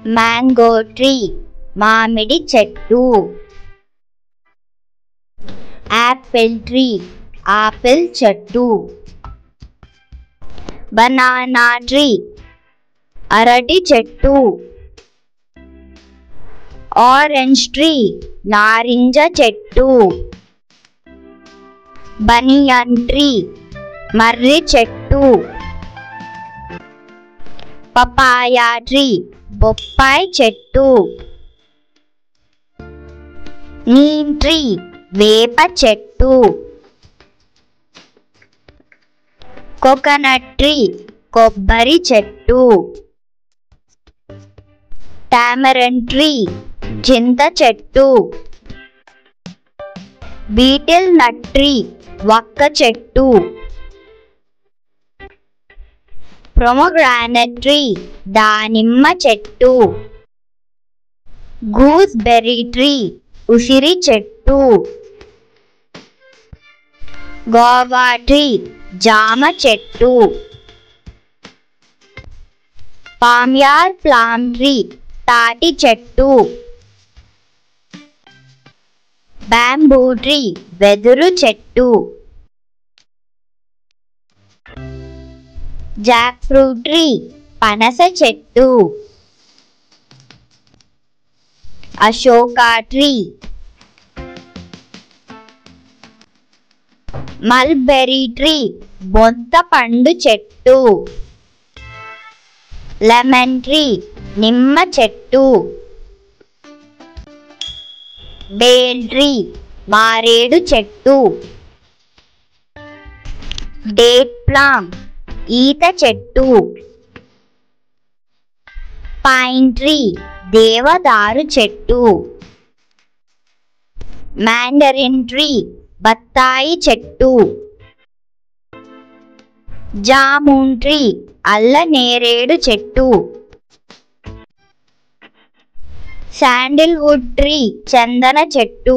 Mango tree మామిడి చెట్టు. Apple tree apple చెట్టు. బనానా ట్రీ అరటి చెట్టు. ఆరెంజ్ ట్రీ నారింజ చెట్టు. బనియన్ ట్రీ మర్రి చెట్టు. పపాయా ట్రీ బొప్పాయి చెట్టు. నీమ్ ట్రీ వేప చెట్టు. కోకోనట్ ట్రీ కొబ్బరి చెట్టు. టామరన్ ట్రీ చింత చెట్టు. బీటిల్ నట్ ట్రీ వక్క చెట్టు. ప్రొమోగ్రానైట్ ట్రీ దానిమ్మ చెట్టు. గూస్ బెర్రీ ట్రీ ఉసిరి చెట్టు. గోవా ట్రీ జామ చెట్టు. పామ్యార్ ప్లామ్ ట్రీ తాటి చెట్టు. బ్యాంబూ ట్రీ వెదురు చెట్టు. జాక్ ఫ్రూట్ ట్రీ పనస చెట్టు. అశోకా ట్రీ. మల్బెర్రీ ట్రీ బొంత పండు చెట్టు. లెమన్ ట్రీ నిమ్మ చెట్టు. బేల్ ట్రీ మారేడు చెట్టు. డేట్ ప్లామ్ ఈత చెట్టు. పైన్ ట్రీ దేవదారు చెట్టు. మ్యాండరిన్ ట్రీ బత్తాయి చెట్టు. జామున్ ట్రీ అల్ల నేరేడు చెట్టు. శాండిల్వుడ్ ట్రీ చందన చెట్టు.